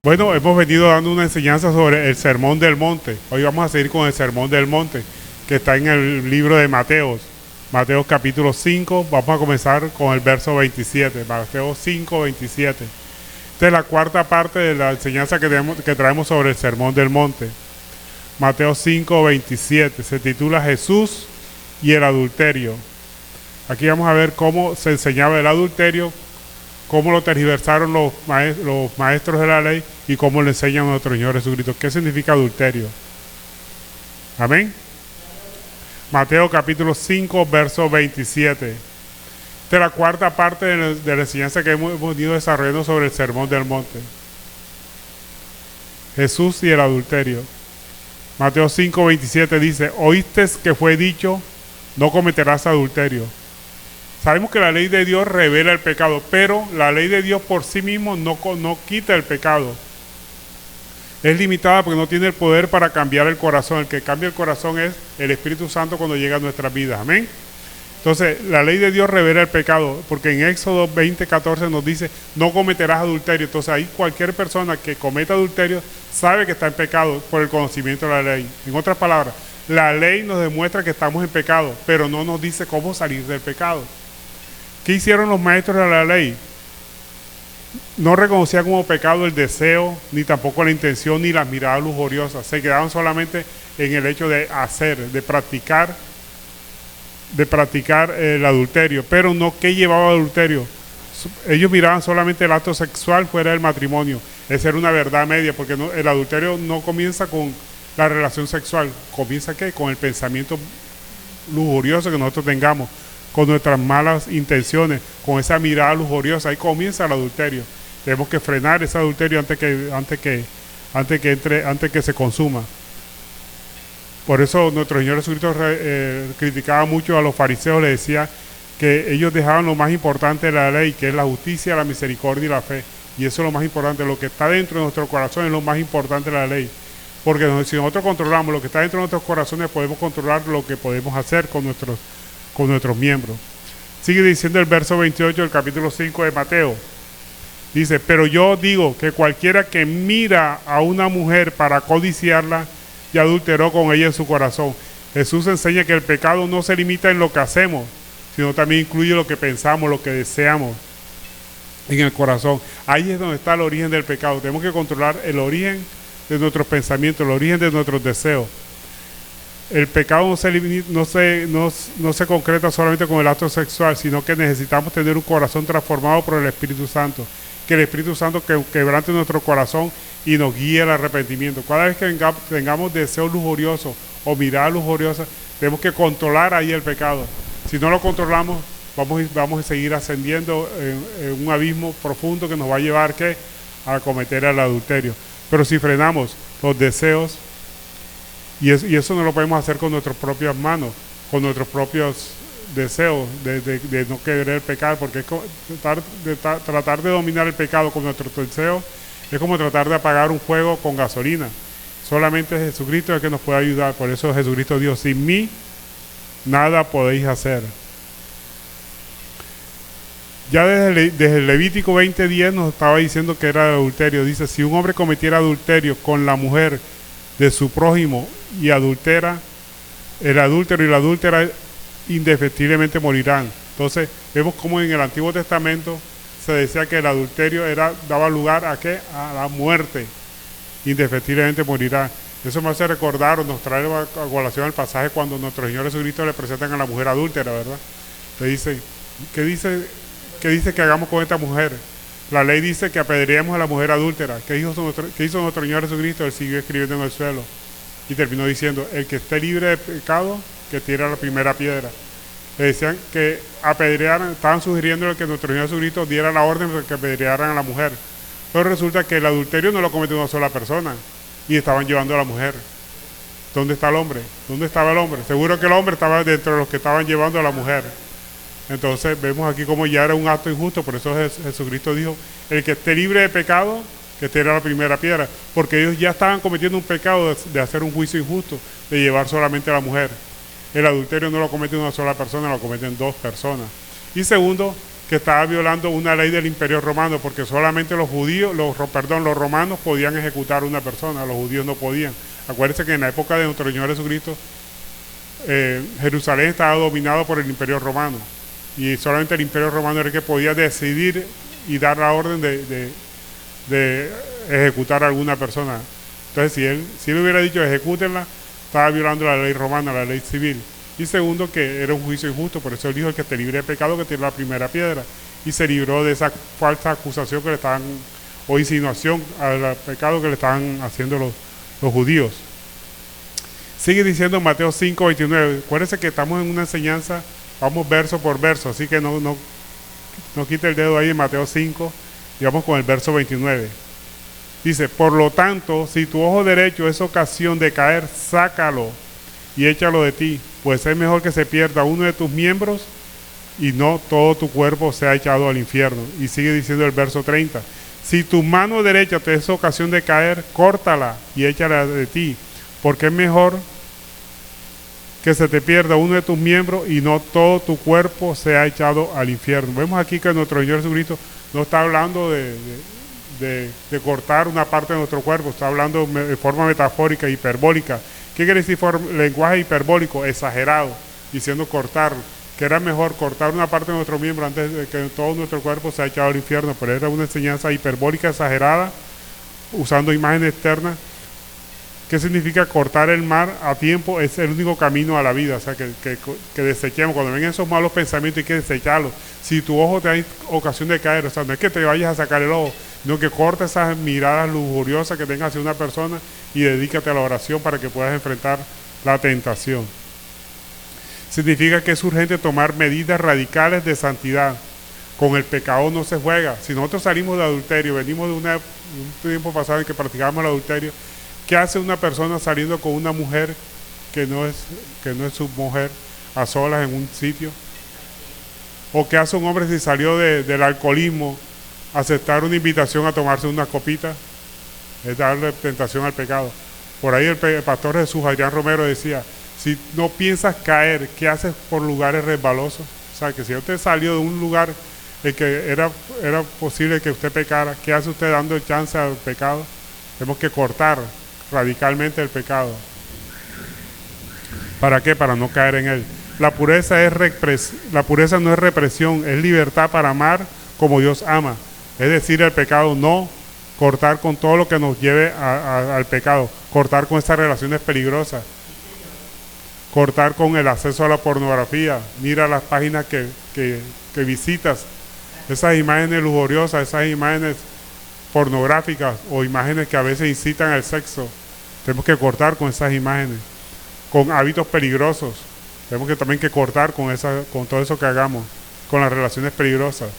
Bueno, hemos venido dando una enseñanza sobre el Sermón del Monte. Hoy vamos a seguir con el Sermón del Monte, que está en el libro de Mateos. Mateos capítulo 5, vamos a comenzar con el verso 27. Mateos 5, 27. Esta es la cuarta parte de la enseñanza que traemos sobre el Sermón del Monte. Mateo 5, 27. Se titula Jesús y el adulterio. Aquí vamos a ver cómo se enseñaba el adulterio, cómo lo tergiversaron los maestros de la ley y cómo le enseñan a nuestro Señor Jesucristo. ¿Qué significa adulterio? Amén. Mateo capítulo 5, verso 27. Esta es la cuarta parte de la enseñanza que hemos ido desarrollando sobre el Sermón del Monte. Jesús y el adulterio. Mateo 5, 27 dice: oíste que fue dicho, no cometerás adulterio. Sabemos que la ley de Dios revela el pecado, pero la ley de Dios por sí mismo no quita el pecado. Es limitada porque no tiene el poder para cambiar el corazón. El que cambia el corazón es el Espíritu Santo cuando llega a nuestras vidas. Amén. Entonces, la ley de Dios revela el pecado, porque en Éxodo 20, 14 nos dice, no cometerás adulterio. Entonces, ahí cualquier persona que cometa adulterio sabe que está en pecado por el conocimiento de la ley. En otras palabras, la ley nos demuestra que estamos en pecado, pero no nos dice cómo salir del pecado. ¿Qué hicieron los maestros de la ley? No reconocían como pecado el deseo, ni tampoco la intención, ni las miradas lujuriosas. Se quedaban solamente en el hecho de hacer, de practicar el adulterio, pero no qué llevaba adulterio. Ellos miraban solamente el acto sexual fuera del matrimonio. Esa era una verdad media, porque el adulterio no comienza con la relación sexual. ¿Comienza qué? Con el pensamiento lujurioso que nosotros tengamos, con nuestras malas intenciones, con esa mirada lujuriosa. Ahí comienza el adulterio. Tenemos que frenar ese adulterio antes que se consuma. Por eso nuestro Señor Jesucristo criticaba mucho a los fariseos, le decía que ellos dejaban lo más importante de la ley, que es la justicia, la misericordia y la fe. Y eso es lo más importante. Lo que está dentro de nuestro corazón es lo más importante de la ley. Porque si nosotros controlamos lo que está dentro de nuestros corazones, podemos controlar lo que podemos hacer con nuestros miembros. Sigue diciendo el verso 28 del capítulo 5 de Mateo. Dice, pero yo digo que cualquiera que mira a una mujer para codiciarla, y adulteró con ella en su corazón. Jesús enseña que el pecado no se limita en lo que hacemos, sino también incluye lo que pensamos, lo que deseamos en el corazón. Ahí es donde está el origen del pecado. Tenemos que controlar el origen de nuestros pensamientos, el origen de nuestros deseos. El pecado no se concreta solamente con el acto sexual, sino que necesitamos tener un corazón transformado por el Espíritu Santo. Que el Espíritu Santo quebrante nuestro corazón y nos guíe al arrepentimiento. Cada vez que tengamos deseos lujuriosos o miradas lujuriosas, tenemos que controlar ahí el pecado. Si no lo controlamos, vamos a seguir ascendiendo en un abismo profundo que nos va a llevar a cometer el adulterio. Pero si frenamos los deseos, y eso no lo podemos hacer con nuestras propias manos, con nuestros propios deseos de no querer el pecado, porque es tratar de dominar el pecado con nuestros deseos es como tratar de apagar un fuego con gasolina. Solamente Jesucristo es el que nos puede ayudar. Por eso Jesucristo dijo, sin mí nada podéis hacer. Ya desde el Levítico 20:10 nos estaba diciendo que era adulterio. Dice, si un hombre cometiera adulterio con la mujer de su prójimo y adultera, el adúltero y la adúltera indefectiblemente morirán. Entonces vemos como en el Antiguo Testamento se decía que el adulterio daba lugar a la muerte, indefectiblemente morirá. Eso me hace recordar o nos trae a colación el pasaje cuando nuestro Señor Jesucristo le presentan a la mujer adúltera, ¿verdad? Le dice, ¿qué dice que hagamos con esta mujer? La ley dice que apedreemos a la mujer adúltera. ¿Qué hizo nuestro Señor Jesucristo? Él siguió escribiendo en el suelo y terminó diciendo, el que esté libre de pecado, que tire la primera piedra. Le decían que apedrearan, estaban sugiriendo que nuestro Señor Jesucristo diera la orden de que apedrearan a la mujer. Pero resulta que el adulterio no lo cometió una sola persona y estaban llevando a la mujer. ¿Dónde está el hombre? ¿Dónde estaba el hombre? Seguro que el hombre estaba dentro de los que estaban llevando a la mujer. Entonces vemos aquí como ya era un acto injusto. Por eso Jesucristo dijo, el que esté libre de pecado, que tire la primera piedra, porque ellos ya estaban cometiendo un pecado de hacer un juicio injusto, de llevar solamente a la mujer. El adulterio no lo comete una sola persona, lo cometen dos personas. Y segundo, que estaba violando una ley del Imperio Romano, porque solamente los judíos, los romanos podían ejecutar a una persona, los judíos no podían. Acuérdense que en la época de nuestro Señor Jesucristo, Jerusalén estaba dominado por el Imperio Romano, y solamente el Imperio Romano era el que podía decidir y dar la orden de ejecutar a alguna persona. Entonces, si él hubiera dicho ejecútenla, estaba violando la ley romana, la ley civil. Y segundo, que era un juicio injusto, por eso él dijo: el que esté libre de pecado, que tire la primera piedra. Y se libró de esa falsa acusación que le estaban, o insinuación al pecado que le estaban haciendo los judíos. Sigue diciendo Mateo 5:29. Acuérdense que estamos en una enseñanza, vamos verso por verso, así que no quite el dedo ahí en Mateo 5, y vamos con el verso 29. Dice: por lo tanto, si tu ojo derecho es ocasión de caer, sácalo y échalo de ti, pues es mejor que se pierda uno de tus miembros y no todo tu cuerpo sea echado al infierno. Y sigue diciendo el verso 30: si tu mano derecha te es ocasión de caer, córtala y échala de ti, porque es mejor que se te pierda uno de tus miembros y no todo tu cuerpo sea echado al infierno. Vemos aquí que nuestro Señor Jesucristo no está hablando de cortar una parte de nuestro cuerpo, está hablando de forma metafórica, hiperbólica. ¿Qué quiere decir lenguaje hiperbólico? Exagerado, diciendo cortar, que era mejor cortar una parte de nuestro miembro antes de que todo nuestro cuerpo sea echado al infierno. Pero era una enseñanza hiperbólica, exagerada, usando imágenes externas. ¿Qué significa cortar el mar a tiempo? Es el único camino a la vida. O sea, que desechemos. Cuando ven esos malos pensamientos, hay que desecharlos. Si tu ojo te da ocasión de caer, o sea, no es que te vayas a sacar el ojo, sino que cortes esas miradas lujuriosas que tengas hacia una persona y dedícate a la oración para que puedas enfrentar la tentación. Significa que es urgente tomar medidas radicales de santidad. Con el pecado no se juega. Si nosotros salimos de adulterio, venimos de un tiempo pasado en que practicábamos el adulterio, ¿qué hace una persona saliendo con una mujer que no es su mujer, a solas en un sitio? ¿O qué hace un hombre si salió del alcoholismo? Aceptar una invitación a tomarse una copita es darle tentación al pecado. Por ahí el pastor Jesús Adrián Romero decía: si no piensas caer, ¿qué haces por lugares resbalosos? O sea, que si usted salió de un lugar en que era posible que usted pecara, ¿qué hace usted dando el chance al pecado? Tenemos que cortar radicalmente el pecado. ¿Para qué? Para no caer en él. La pureza no es represión, es libertad para amar como Dios ama. Es decir, el pecado no, cortar con todo lo que nos lleve al pecado, cortar con estas relaciones peligrosas, cortar con el acceso a la pornografía. Mira las páginas que visitas, esas imágenes lujuriosas, esas imágenes pornográficas o imágenes que a veces incitan al sexo. Tenemos que cortar con esas imágenes, con hábitos peligrosos. Tenemos que también cortar con todo eso que hagamos, con las relaciones peligrosas.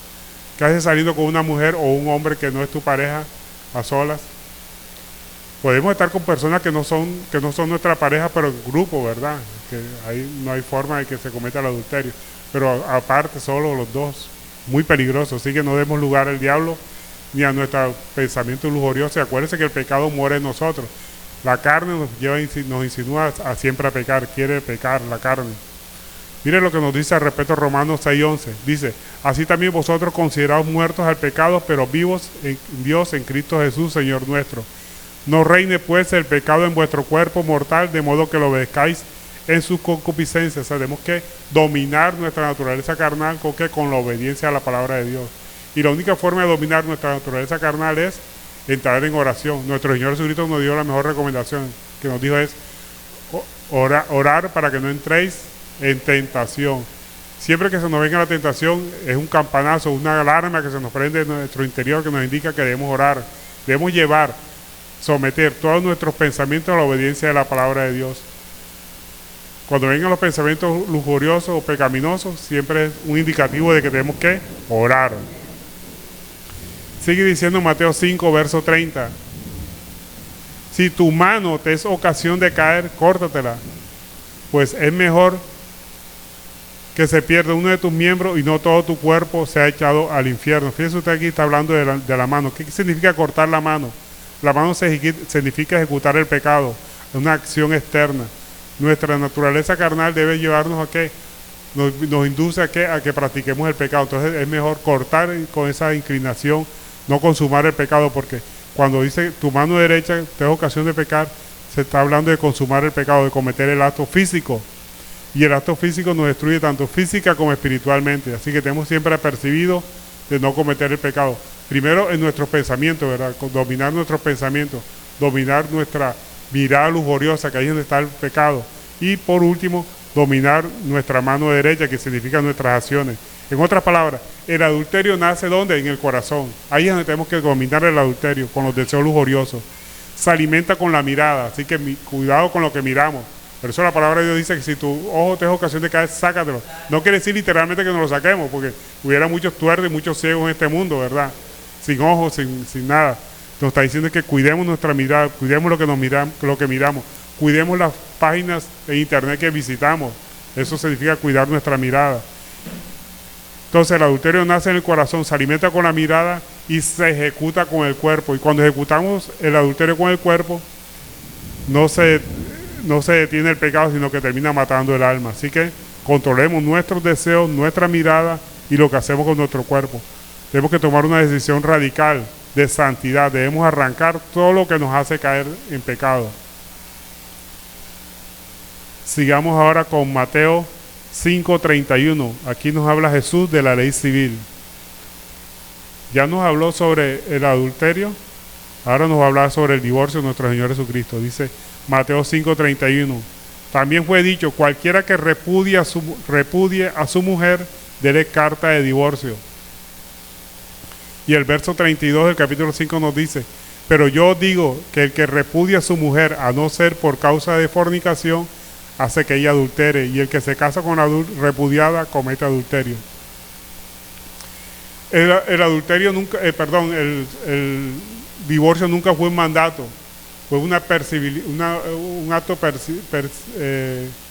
¿Qué haces saliendo con una mujer o un hombre que no es tu pareja a solas? Podemos estar con personas que no son nuestra pareja, pero en grupo, ¿verdad? Que ahí no hay forma de que se cometa el adulterio. Pero aparte, solo los dos, muy peligrosos. Así que no demos lugar al diablo ni a nuestro pensamiento lujurioso. Y acuérdense que el pecado muere en nosotros. La carne nos insinúa siempre a pecar, quiere pecar la carne. Miren lo que nos dice al respecto Romanos 6:11. Dice: así también vosotros considerados muertos al pecado, pero vivos en Dios en Cristo Jesús, Señor nuestro. No reine pues el pecado en vuestro cuerpo mortal, de modo que lo obedezcáis en sus concupiscencias. O sea, tenemos que dominar nuestra naturaleza carnal con la obediencia a la palabra de Dios. Y la única forma de dominar nuestra naturaleza carnal es entrar en oración. Nuestro Señor Jesucristo nos dio la mejor recomendación, que nos dijo es orar para que no entréis en tentación. Siempre que se nos venga la tentación, es un campanazo, una alarma que se nos prende en nuestro interior, que nos indica que debemos orar, debemos someter todos nuestros pensamientos a la obediencia de la palabra de Dios. Cuando vengan los pensamientos lujuriosos o pecaminosos, siempre es un indicativo de que tenemos que orar. Sigue diciendo Mateo 5, verso 30. Si tu mano te es ocasión de caer, córtatela, pues es mejor que se pierda uno de tus miembros y no todo tu cuerpo sea echado al infierno. Fíjese usted, aquí está hablando de la mano. ¿Qué significa cortar la mano? La mano significa ejecutar el pecado, una acción externa. Nuestra naturaleza carnal debe llevarnos a ¿qué? nos induce a que practiquemos el pecado. Entonces es mejor cortar con esa inclinación, no consumar el pecado, porque cuando dice tu mano derecha te da ocasión de pecar, se está hablando de consumar el pecado, de cometer el acto físico. Y el acto físico nos destruye tanto física como espiritualmente. Así que tenemos siempre apercibido de no cometer el pecado. Primero en nuestros pensamientos, ¿verdad? Dominar nuestros pensamientos, dominar nuestra mirada lujuriosa, que ahí es donde está el pecado. Y por último, dominar nuestra mano derecha, que significa nuestras acciones. En otras palabras, el adulterio nace ¿dónde? En el corazón. Ahí es donde tenemos que dominar el adulterio, con los deseos lujuriosos. Se alimenta con la mirada, así que cuidado con lo que miramos. Por eso la palabra de Dios dice que si tu ojo te es ocasión de caer, sácatelo. No quiere decir literalmente que nos lo saquemos, porque hubiera muchos tuertos y muchos ciegos en este mundo, ¿verdad? Sin ojos, sin nada. Nos está diciendo que cuidemos nuestra mirada, cuidemos lo que miramos, cuidemos las páginas de internet que visitamos. Eso significa cuidar nuestra mirada. Entonces el adulterio nace en el corazón, se alimenta con la mirada y se ejecuta con el cuerpo. Y cuando ejecutamos el adulterio con el cuerpo, no se detiene el pecado, sino que termina matando el alma. Así que controlemos nuestros deseos, nuestra mirada y lo que hacemos con nuestro cuerpo. Tenemos que tomar una decisión radical de santidad. Debemos arrancar todo lo que nos hace caer en pecado. Sigamos ahora con Mateo 5:31. Aquí nos habla Jesús de la ley civil. Ya nos habló sobre el adulterio, ahora nos va a hablar sobre el divorcio de nuestro Señor Jesucristo. Dice Mateo 5:31. También fue dicho, cualquiera que repudie a su mujer, dele carta de divorcio. Y el verso 32 del capítulo 5 nos dice, pero yo digo que el que repudia a su mujer, a no ser por causa de fornicación, hace que ella adultere, y el que se casa con repudiada comete adulterio. El adulterio nunca, el divorcio nunca fue un mandato, fue un acto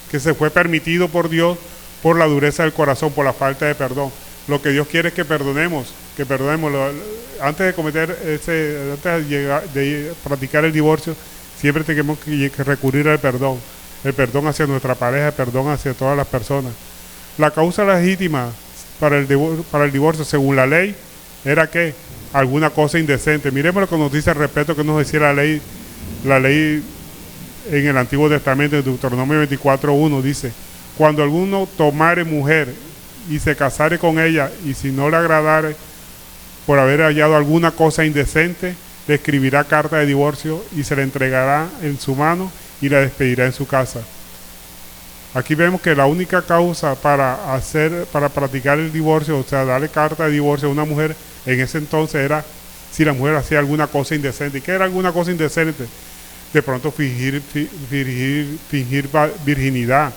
que se fue permitido por Dios por la dureza del corazón, por la falta de perdón. Lo que Dios quiere es que perdonemos. Antes de cometer de practicar el divorcio, siempre tenemos que recurrir al perdón. El perdón hacia nuestra pareja, el perdón hacia todas las personas. La causa legítima para el divorcio, según la ley, era que alguna cosa indecente. Miremos lo que nos dice al respecto, que nos decía la ley en el Antiguo Testamento, en Deuteronomio 24:1, dice, cuando alguno tomare mujer y se casare con ella, y si no le agradare por haber hallado alguna cosa indecente, le escribirá carta de divorcio y se le entregará en su mano y la despedirá en su casa. Aquí vemos que la única causa para practicar el divorcio, o sea, darle carta de divorcio a una mujer en ese entonces era si la mujer hacía alguna cosa indecente. ¿Y qué era alguna cosa indecente? De pronto fingir virginidad,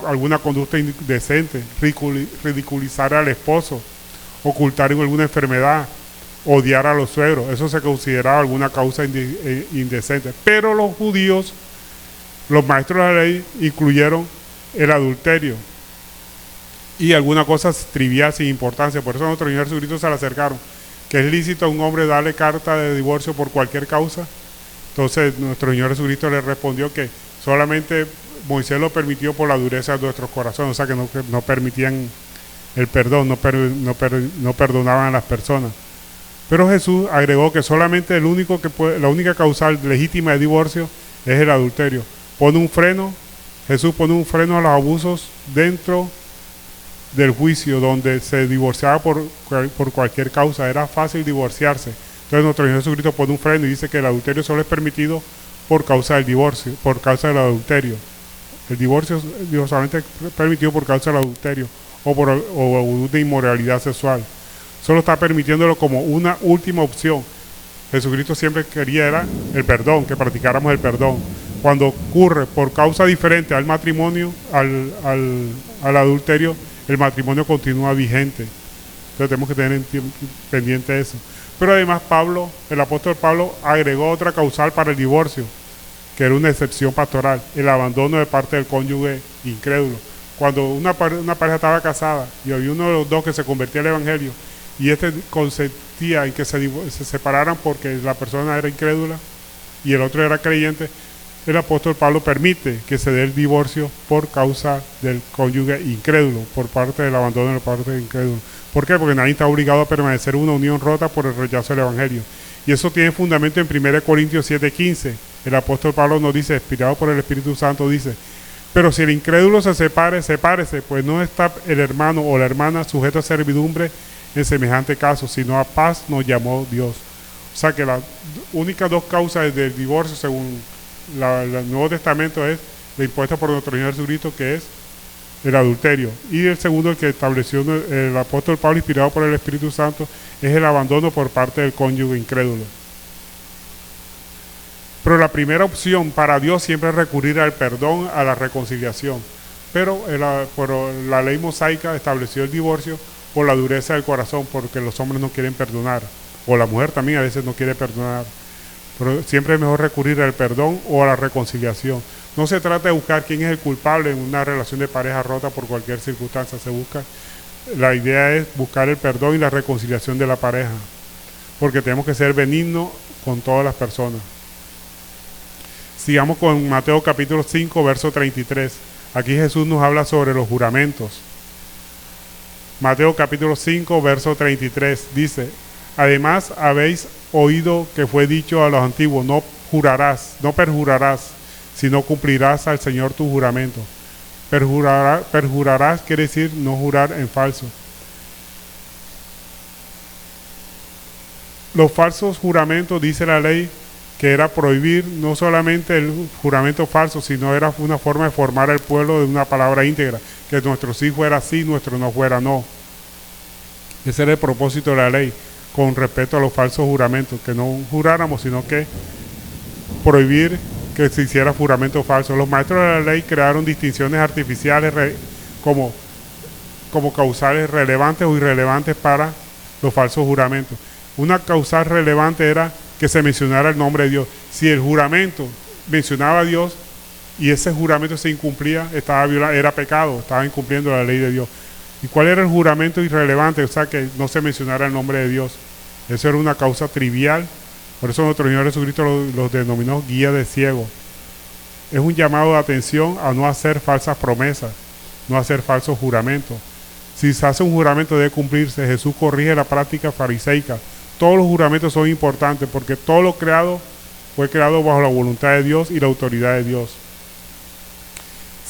alguna conducta indecente, ridiculizar al esposo, ocultar alguna enfermedad, odiar a los suegros. Eso se consideraba alguna causa indecente. Pero los judíos, los maestros de la ley, incluyeron el adulterio y algunas cosas triviales sin importancia. Por eso a nuestro Señor Jesucristo se le acercaron, que es lícito a un hombre darle carta de divorcio por cualquier causa. Entonces nuestro Señor Jesucristo le respondió que solamente Moisés lo permitió por la dureza de nuestros corazones, o sea que no permitían el perdón, no perdonaban a las personas. Pero Jesús agregó que solamente la única causal legítima de divorcio es el adulterio. Jesús pone un freno a los abusos dentro del juicio, donde se divorciaba por cualquier causa. Era fácil divorciarse. Entonces nuestro Señor Jesucristo pone un freno y dice que el adulterio solo es permitido por causa del divorcio, por causa del adulterio. El divorcio es solamente permitido por causa del adulterio o de inmoralidad sexual. Solo está permitiéndolo como una última opción. Jesucristo siempre quería era el perdón, que practicáramos el perdón. Cuando ocurre por causa diferente al matrimonio, al adulterio, el matrimonio continúa vigente. Entonces tenemos que tener pendiente eso. Pero además el apóstol Pablo agregó otra causal para el divorcio, que era una excepción pastoral, el abandono de parte del cónyuge incrédulo. Cuando una pareja estaba casada y había uno de los dos que se convertía al evangelio, y consentía en que se separaran porque la persona era incrédula y el otro era creyente, el apóstol Pablo permite que se dé el divorcio por causa del cónyuge incrédulo, por parte del abandono de la parte del incrédulo. ¿Por qué? Porque nadie está obligado a permanecer en una unión rota por el rechazo del evangelio. Y eso tiene fundamento en 1 Corintios 7:15. El apóstol Pablo nos dice, inspirado por el Espíritu Santo, dice: pero si el incrédulo se separe, sepárese, pues no está el hermano o la hermana sujeto a servidumbre en semejante caso, sino a paz nos llamó Dios. O sea que las únicas dos causas del divorcio, según el Nuevo Testamento, es la impuesta por nuestro Señor Jesucristo, que es el adulterio. Y el segundo, el que estableció el apóstol Pablo, inspirado por el Espíritu Santo, es el abandono por parte del cónyuge incrédulo. Pero la primera opción para Dios siempre es recurrir al perdón, a la reconciliación. Pero la ley mosaica estableció el divorcio por la dureza del corazón, porque los hombres no quieren perdonar. O la mujer también a veces no quiere perdonar. Pero siempre es mejor recurrir al perdón o a la reconciliación. No se trata de buscar quién es el culpable en una relación de pareja rota por cualquier circunstancia. La idea es buscar el perdón y la reconciliación de la pareja, porque tenemos que ser benignos con todas las personas. Sigamos con Mateo capítulo 5, verso 33. Aquí Jesús nos habla sobre los juramentos. Mateo capítulo 5, verso 33 dice: además habéis oído que fue dicho a los antiguos, no perjurarás, sino cumplirás al Señor tu juramento. Perjurarás quiere decir no jurar en falso. Los falsos juramentos, dice la ley, que era prohibir no solamente el juramento falso, sino era una forma de formar al pueblo de una palabra íntegra, que nuestro sí fuera sí, nuestro no fuera no. Ese era el propósito de la ley, con respecto a los falsos juramentos, que no juráramos, sino que prohibir que se hiciera juramento falso. Los maestros de la ley crearon distinciones artificiales como causales relevantes o irrelevantes para los falsos juramentos. Una causal relevante era que se mencionara el nombre de Dios. Si el juramento mencionaba a Dios y ese juramento se incumplía, era pecado, estaba incumpliendo la ley de Dios. ¿Y cuál era el juramento irrelevante? O sea, que no se mencionara el nombre de Dios. Eso era una causa trivial. Por eso nuestro Señor Jesucristo los denominó guía de ciego. Es un llamado de atención a no hacer falsas promesas, no hacer falsos juramentos. Si se hace un juramento debe cumplirse. Jesús corrige la práctica fariseica. Todos los juramentos son importantes porque todo lo creado fue creado bajo la voluntad de Dios y la autoridad de Dios.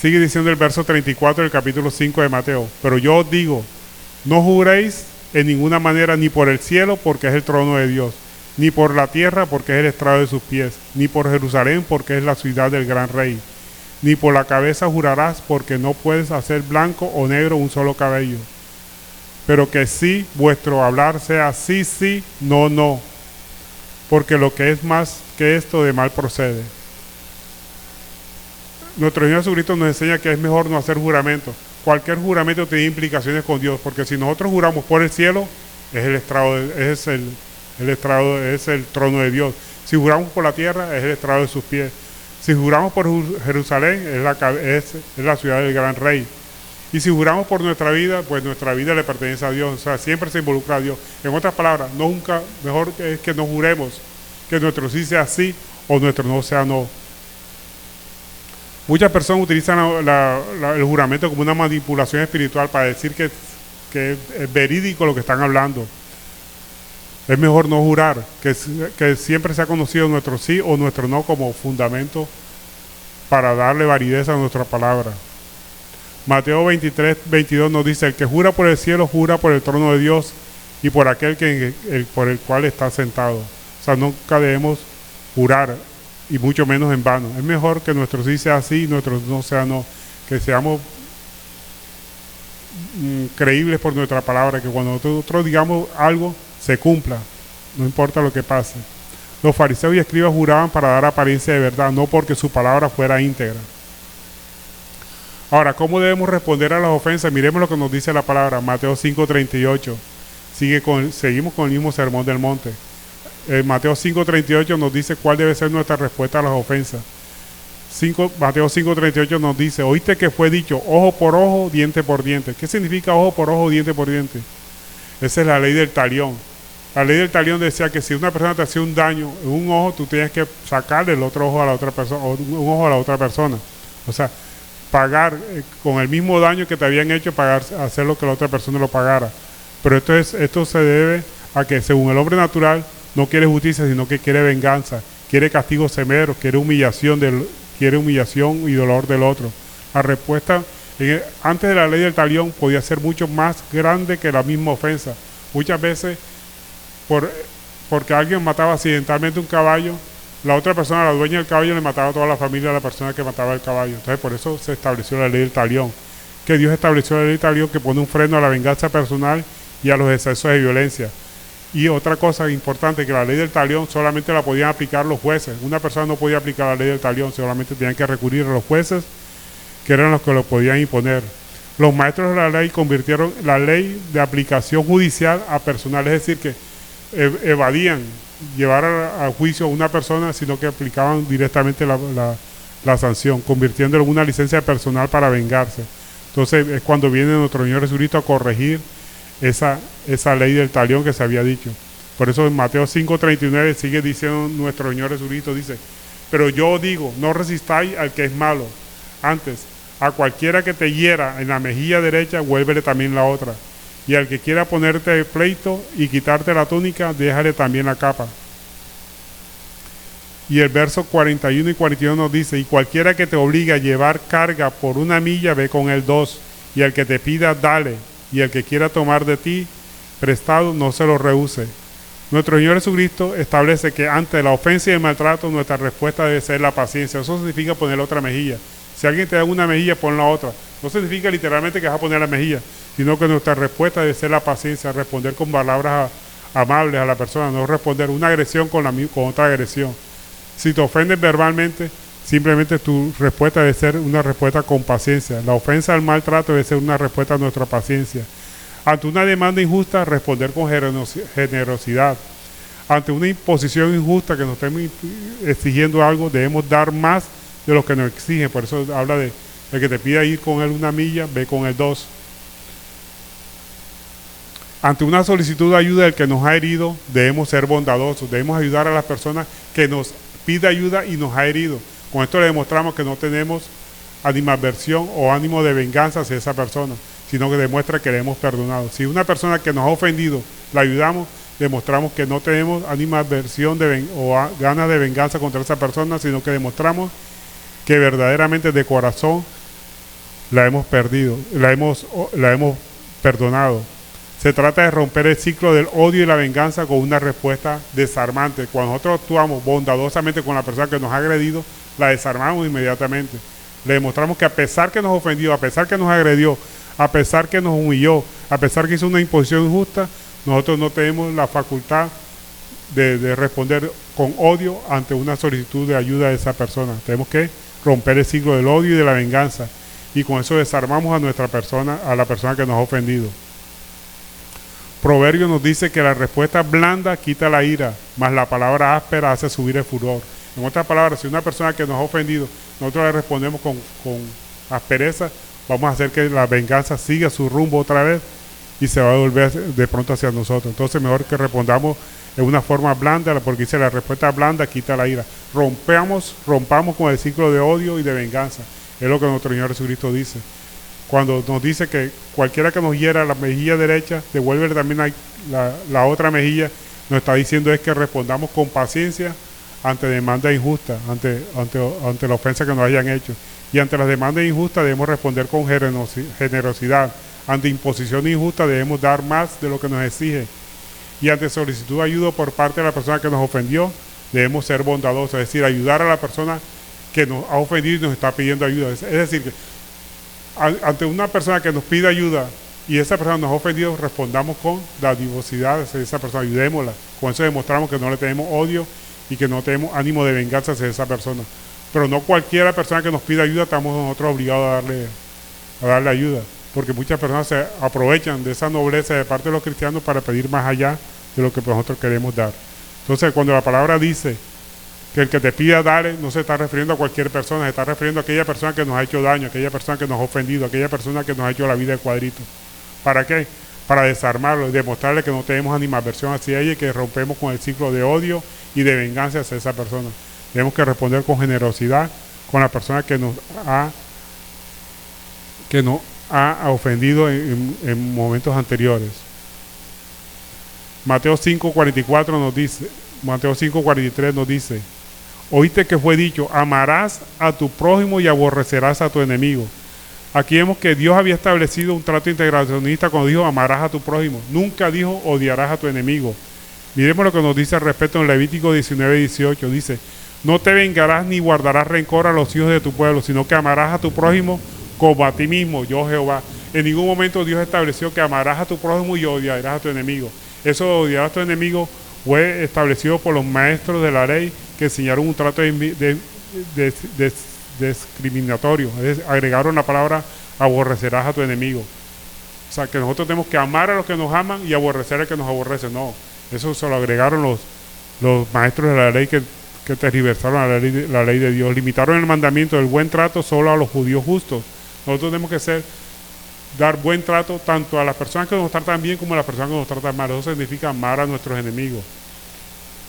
Sigue diciendo el verso 34 del capítulo 5 de Mateo: pero yo os digo, no juréis en ninguna manera, ni por el cielo, porque es el trono de Dios, ni por la tierra, porque es el estrado de sus pies, ni por Jerusalén, porque es la ciudad del gran rey, ni por la cabeza jurarás, porque no puedes hacer blanco o negro un solo cabello. Pero que sí vuestro hablar sea sí, sí, no, no, porque lo que es más que esto de mal procede. Nuestro Señor Jesucristo nos enseña que es mejor no hacer juramentos. Cualquier juramento tiene implicaciones con Dios, porque si nosotros juramos por el cielo, es el trono de Dios. Si juramos por la tierra, es el estrado de sus pies. Si juramos por Jerusalén, es la ciudad del gran rey. Y si juramos por nuestra vida, pues nuestra vida le pertenece a Dios. O sea, siempre se involucra a Dios. En otras palabras, mejor es que no juremos, que nuestro sí sea sí o nuestro no sea no. Muchas personas utilizan el juramento como una manipulación espiritual para decir que es verídico lo que están hablando. Es mejor no jurar, que siempre se ha conocido nuestro sí o nuestro no como fundamento para darle validez a nuestra palabra. Mateo 23, 22 nos dice: el que jura por el cielo, jura por el trono de Dios y por aquel por el cual está sentado. O sea, nunca debemos jurar, y mucho menos en vano. Es mejor que nuestro sí sea sí y nuestro no sea no. Que seamos creíbles por nuestra palabra, que cuando nosotros digamos algo, se cumpla, no importa lo que pase. Los fariseos y escribas juraban para dar apariencia de verdad, no porque su palabra fuera íntegra. Ahora, ¿cómo debemos responder a las ofensas? Miremos lo que nos dice la palabra, Mateo 5:38. Seguimos con el mismo sermón del monte. Mateo 5:38 nos dice cuál debe ser nuestra respuesta a las ofensas. Mateo 5:38 nos dice: oíste que fue dicho, ojo por ojo, diente por diente. ¿Qué significa ojo por ojo, diente por diente? Esa es la ley del talión. La ley del talión decía que si una persona te hacía un daño en un ojo, tú tenías que sacarle el otro ojo a la otra persona, o un ojo a la otra persona. O sea, pagar con el mismo daño que te habían hecho, pagar, hacer lo que la otra persona lo pagara. Pero esto se debe a que según el hombre natural no quiere justicia, sino que quiere venganza, quiere castigo severo, quiere humillación y dolor del otro. La respuesta antes de la ley del talión podía ser mucho más grande que la misma ofensa. Muchas veces porque alguien mataba accidentalmente un caballo, la otra persona, la dueña del caballo, le mataba a toda la familia a la persona que mataba el caballo. Entonces por eso se estableció la ley del talión, que Dios estableció la ley del talión, que pone un freno a la venganza personal y a los excesos de violencia. Y otra cosa importante, que la ley del talión solamente la podían aplicar los jueces. Una persona no podía aplicar la ley del talión, solamente tenían que recurrir a los jueces, que eran los que lo podían imponer. Los maestros de la ley convirtieron la ley de aplicación judicial a personal, es decir, que evadían llevar a juicio a una persona, sino que aplicaban directamente la sanción, convirtiéndolo en una licencia personal para vengarse. Entonces es cuando viene nuestro Señor Jesucristo a corregir esa ley del talión que se había dicho. Por eso en Mateo 5:39 sigue diciendo nuestro Señor Jesucristo, dice: pero yo digo, no resistáis al que es malo, antes a cualquiera que te hiera en la mejilla derecha, vuélvele también la otra. Y al que quiera ponerte pleito y quitarte la túnica, déjale también la capa. Y el verso 41 y 42 nos dice: y cualquiera que te obligue a llevar carga por 1 milla, ve con él 2. Y al que te pida, dale. Y el que quiera tomar de ti prestado, no se lo rehúse. Nuestro Señor Jesucristo establece que ante la ofensa y el maltrato, nuestra respuesta debe ser la paciencia. Eso significa poner otra mejilla. Si alguien te da una mejilla, pon la otra. No significa literalmente que vas a poner la mejilla, sino que nuestra respuesta debe ser la paciencia, responder con palabras amables a la persona, no responder una agresión con otra agresión. Si te ofenden verbalmente, simplemente tu respuesta debe ser una respuesta con paciencia. La ofensa al maltrato debe ser una respuesta a nuestra paciencia. Ante una demanda injusta, responder con generosidad. Ante una imposición injusta que nos estemos exigiendo algo, debemos dar más de lo que nos exigen. Por eso habla de el que te pida ir con él 1 milla, ve con él 2. Ante una solicitud de ayuda del que nos ha herido, debemos ser bondadosos, debemos ayudar a las personas que nos pide ayuda y nos ha herido. Con esto le demostramos que no tenemos animadversión o ánimo de venganza hacia esa persona, sino que demuestra que le hemos perdonado. Si una persona que nos ha ofendido la ayudamos, demostramos que no tenemos animadversión o ganas de venganza contra esa persona, sino que demostramos que verdaderamente de corazón la hemos perdonado. Se trata de romper el ciclo del odio y la venganza con una respuesta desarmante. Cuando nosotros actuamos bondadosamente con la persona que nos ha agredido, la desarmamos inmediatamente. Le demostramos que a pesar que nos ofendió, a pesar que nos agredió, a pesar que nos humilló, a pesar que hizo una imposición injusta, nosotros no tenemos la facultad de responder con odio ante una solicitud de ayuda de esa persona. Tenemos que romper el ciclo del odio y de la venganza, y con eso desarmamos a la persona que nos ha ofendido. Proverbio nos dice que la respuesta blanda quita la ira, mas la palabra áspera hace subir el furor. En otras palabras, si una persona que nos ha ofendido, nosotros le respondemos con aspereza, vamos a hacer que la venganza siga su rumbo otra vez y se va a volver de pronto hacia nosotros. Entonces mejor que respondamos en una forma blanda, porque dice la respuesta blanda quita la ira. Rompamos con el ciclo de odio y de venganza. Es lo que nuestro Señor Jesucristo dice. Cuando nos dice que cualquiera que nos hiera la mejilla derecha, devuelve también la otra mejilla, nos está diciendo es que respondamos con paciencia ante demandas injustas, ante la ofensa que nos hayan hecho. Y ante las demandas injustas debemos responder con generosidad. Ante imposición injusta debemos dar más de lo que nos exige. Y ante solicitud de ayuda por parte de la persona que nos ofendió, debemos ser bondadosos, es decir, ayudar a la persona que nos ha ofendido y nos está pidiendo ayuda. Es decir, que ante una persona que nos pide ayuda y esa persona nos ha ofendido, respondamos con dadivosidad hacia esa persona, ayudémosla. Con eso demostramos que no le tenemos odio y que no tenemos ánimo de venganza hacia esa persona. Pero no cualquiera persona que nos pida ayuda estamos nosotros obligados a darle ayuda, porque muchas personas se aprovechan de esa nobleza de parte de los cristianos para pedir más allá de lo que nosotros queremos dar. Entonces, cuando la palabra dice que el que te pida dale, no se está refiriendo a cualquier persona, se está refiriendo a aquella persona que nos ha hecho daño, aquella persona que nos ha ofendido, aquella persona que nos ha hecho la vida de cuadrito. ¿Para qué? para desarmarlo y demostrarle que no tenemos animadversión hacia ella y que rompemos con el ciclo de odio y de venganza hacia esa persona. Tenemos que responder con generosidad con la persona que nos ha ofendido en momentos anteriores. Mateo 5:43 nos dice, oíste que fue dicho, amarás a tu prójimo y aborrecerás a tu enemigo. Aquí vemos que Dios había establecido un trato integracionista cuando dijo amarás a tu prójimo. Nunca dijo odiarás a tu enemigo. Miremos lo que nos dice al respecto en Levítico 19:18. Dice, no te vengarás ni guardarás rencor a los hijos de tu pueblo, sino que amarás a tu prójimo como a ti mismo, yo Jehová. En ningún momento Dios estableció que amarás a tu prójimo y odiarás a tu enemigo. Eso de odiar a tu enemigo fue establecido por los maestros de la ley que enseñaron un trato discriminatorio. Agregaron la palabra aborrecerás a tu enemigo. O sea, que nosotros tenemos que amar a los que nos aman y aborrecer al que nos aborrece. No, eso se lo agregaron los maestros de la ley que tergiversaron la ley de Dios. Limitaron el mandamiento del buen trato solo a los judíos justos. Nosotros tenemos que dar buen trato tanto a las personas que nos tratan bien como a las personas que nos tratan mal. Eso significa amar a nuestros enemigos.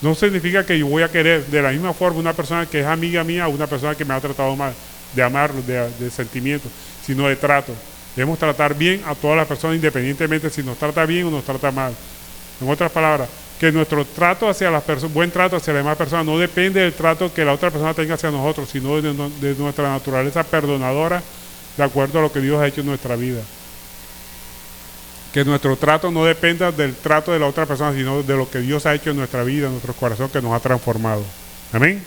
No significa que yo voy a querer de la misma forma una persona que es amiga mía a una persona que me ha tratado mal, de amarlo, de sentimiento, sino de trato. Debemos tratar bien a todas las personas independientemente si nos trata bien o nos trata mal. En otras palabras, que nuestro trato hacia las personas, buen trato hacia las demás personas, no depende del trato que la otra persona tenga hacia nosotros, sino de nuestra naturaleza perdonadora, de acuerdo a lo que Dios ha hecho en nuestra vida. Que nuestro trato no dependa del trato de la otra persona, sino de lo que Dios ha hecho en nuestra vida, en nuestro corazón, que nos ha transformado. Amén.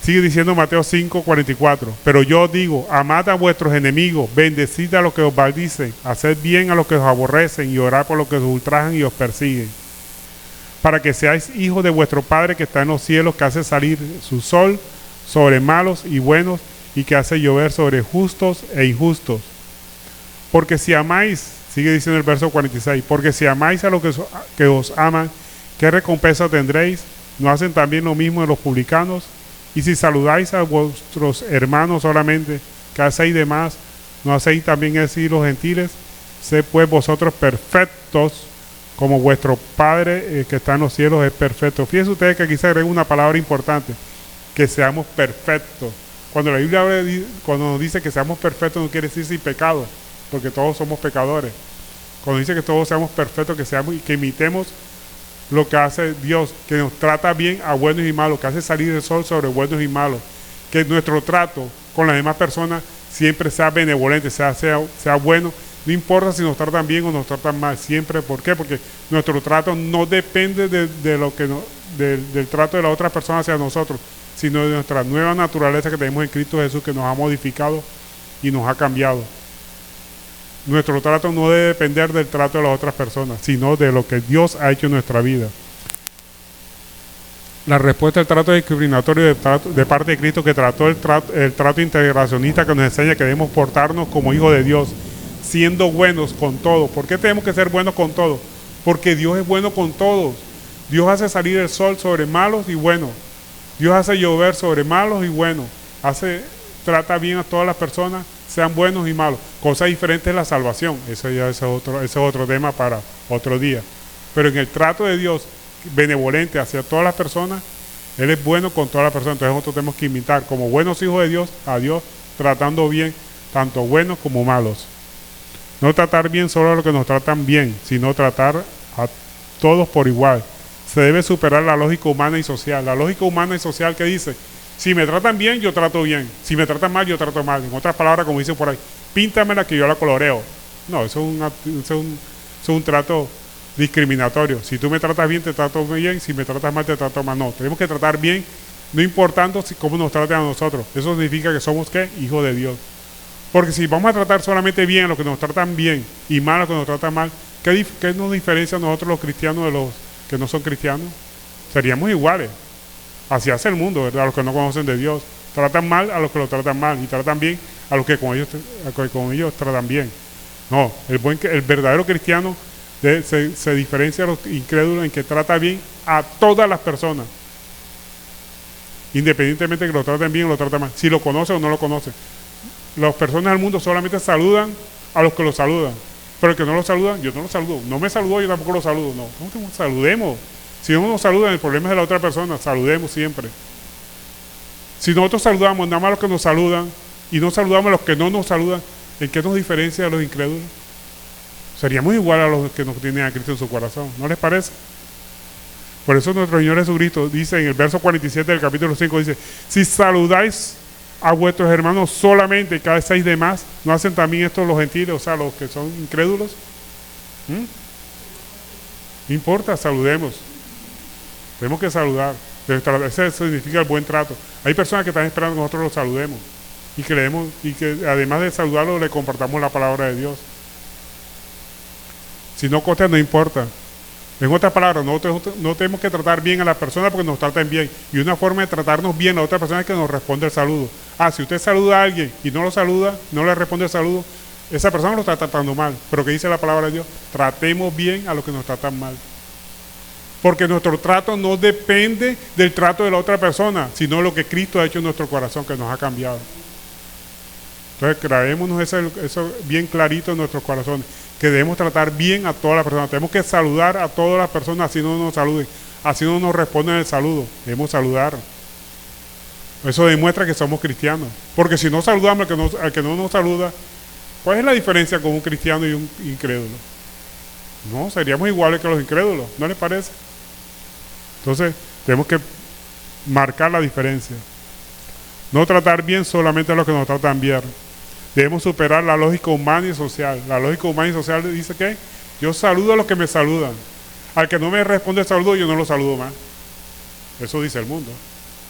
Sigue diciendo Mateo 5:44, pero yo digo, amad a vuestros enemigos, bendecid a los que os maldicen, haced bien a los que os aborrecen y orad por los que os ultrajan y os persiguen, para que seáis hijos de vuestro Padre que está en los cielos, que hace salir su sol sobre malos y buenos y que hace llover sobre justos e injustos. Porque si amáis, sigue diciendo el verso 46, porque si amáis a los que os aman, ¿qué recompensa tendréis? ¿No hacen también lo mismo los publicanos? Y si saludáis a vuestros hermanos solamente, ¿qué hacéis de más? ¿No hacéis también así los gentiles? Sed pues vosotros perfectos, como vuestro Padre que está en los cielos es perfecto. Fíjense ustedes que aquí se agrega una palabra importante, que seamos perfectos. Cuando la Biblia cuando nos dice que seamos perfectos, no quiere decir sin pecado, porque todos somos pecadores. Cuando dice que todos seamos perfectos, que imitemos lo que hace Dios, que nos trata bien a buenos y malos, que hace salir el sol sobre buenos y malos, que nuestro trato con las demás personas siempre sea benevolente, sea bueno, no importa si nos tratan bien o nos tratan mal, siempre. ¿Por qué? Porque nuestro trato no depende del trato de la otra persona hacia nosotros, sino de nuestra nueva naturaleza que tenemos en Cristo Jesús, que nos ha modificado y nos ha cambiado. Nuestro trato no debe depender del trato de las otras personas, sino de lo que Dios ha hecho en nuestra vida. La respuesta al trato discriminatorio de parte de Cristo, que trató el trato integracionista, que nos enseña que debemos portarnos como hijos de Dios, siendo buenos con todo. ¿Por qué tenemos que ser buenos con todo? Porque Dios es bueno con todos. Dios hace salir el sol sobre malos y buenos. Dios hace llover sobre malos y buenos. Trata bien a todas las personas, sean buenos y malos. Cosa diferente es la salvación. Eso ya es otro tema para otro día. Pero en el trato de Dios benevolente hacia todas las personas, Él es bueno con todas las personas. Entonces nosotros tenemos que imitar como buenos hijos de Dios a Dios, tratando bien tanto buenos como malos. No tratar bien solo a los que nos tratan bien, sino tratar a todos por igual. Se debe superar la lógica humana y social. La lógica humana y social que dice, si me tratan bien, yo trato bien. Si me tratan mal, yo trato mal. En otras palabras, como dicen por ahí, píntamela que yo la coloreo. No, eso es un trato discriminatorio. Si tú me tratas bien, te trato bien. Si me tratas mal, te trato mal. No, tenemos que tratar bien, no importando cómo nos traten a nosotros. Eso significa que somos, ¿qué? Hijos de Dios. Porque si vamos a tratar solamente bien a los que nos tratan bien y mal a los que nos tratan mal, ¿qué nos diferencia a nosotros los cristianos de los que no son cristianos? Seríamos iguales. Así hace el mundo, ¿verdad? A los que no conocen de Dios. Tratan mal a los que lo tratan mal y tratan bien a los que con ellos tratan bien. No, el verdadero cristiano se diferencia de los incrédulos en que trata bien a todas las personas, independientemente de que lo traten bien o lo traten mal, si lo conoce o no lo conoce. Las personas del mundo solamente saludan a los que lo saludan. Pero el que no lo saluda, yo no lo saludo. No me saludó, yo tampoco lo saludo. No, no saludemos. Si uno nos saluda, el problema es de la otra persona. Saludemos siempre. Si nosotros saludamos nada más a los que nos saludan y no saludamos a los que no nos saludan, ¿en qué nos diferencia de los incrédulos? Seríamos igual a los que no tienen a Cristo en su corazón. ¿No les parece? Por eso nuestro Señor Jesucristo dice en el verso 47 del capítulo 5, dice, si saludáis a vuestros hermanos solamente, cada 6 demás, ¿no hacen también esto los gentiles, o sea, los que son incrédulos? No importa, saludemos. Tenemos que saludar. Ese significa el buen trato. Hay personas que están esperando que nosotros los saludemos y que además de saludarlos le compartamos la palabra de Dios. Si no costa, no importa. En otras palabras, no tenemos que tratar bien a las personas porque nos traten bien. Y una forma de tratarnos bien a otra persona es que nos responde el saludo. Si usted saluda a alguien y no lo saluda, no le responde el saludo, esa persona lo está tratando mal. Pero ¿qué dice la palabra de Dios? Tratemos bien a los que nos tratan mal. Porque nuestro trato no depende del trato de la otra persona, sino lo que Cristo ha hecho en nuestro corazón, que nos ha cambiado. Entonces, grabémonos eso bien clarito en nuestros corazones, que debemos tratar bien a todas las personas. Tenemos que saludar a todas las personas, así no nos saluden, así no nos responden el saludo. Debemos saludar. Eso demuestra que somos cristianos. Porque si no saludamos al que no nos saluda, ¿cuál es la diferencia con un cristiano y un incrédulo? No, seríamos iguales que los incrédulos, ¿no les parece? Entonces, tenemos que marcar la diferencia. No tratar bien solamente a los que nos tratan bien. Debemos superar la lógica humana y social. La lógica humana y social dice que yo saludo a los que me saludan. Al que no me responde el saludo, yo no lo saludo más. Eso dice el mundo.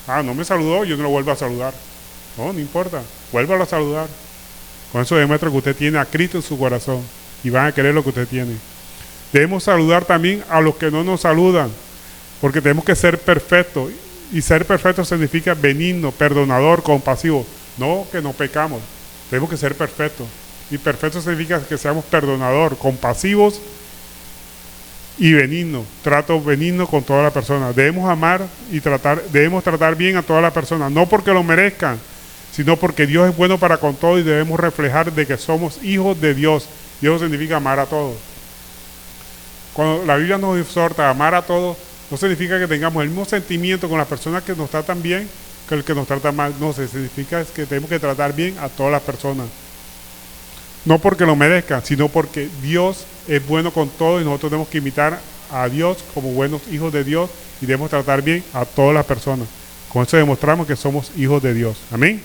No me saludó, yo no lo vuelvo a saludar. No importa, vuélvalo a saludar. Con eso demuestra que usted tiene a Cristo en su corazón y van a querer lo que usted tiene. Debemos saludar también a los que no nos saludan, porque tenemos que ser perfectos. Y ser perfecto significa benigno, perdonador, compasivo. No que no pecamos. Tenemos que ser perfectos. Y perfecto significa que seamos perdonador, compasivos y benigno. Trato benigno con toda la persona. Debemos amar y debemos tratar bien a todas las personas. No porque lo merezcan, sino porque Dios es bueno para con todos y debemos reflejar de que somos hijos de Dios. Dios significa amar a todos. Cuando la Biblia nos exhorta a amar a todos, no significa que tengamos el mismo sentimiento con las personas que nos tratan bien que el que nos trata mal. No, significa que tenemos que tratar bien a todas las personas. No porque lo merezcan, sino porque Dios es bueno con todos y nosotros tenemos que imitar a Dios como buenos hijos de Dios y debemos tratar bien a todas las personas. Con eso demostramos que somos hijos de Dios. Amén.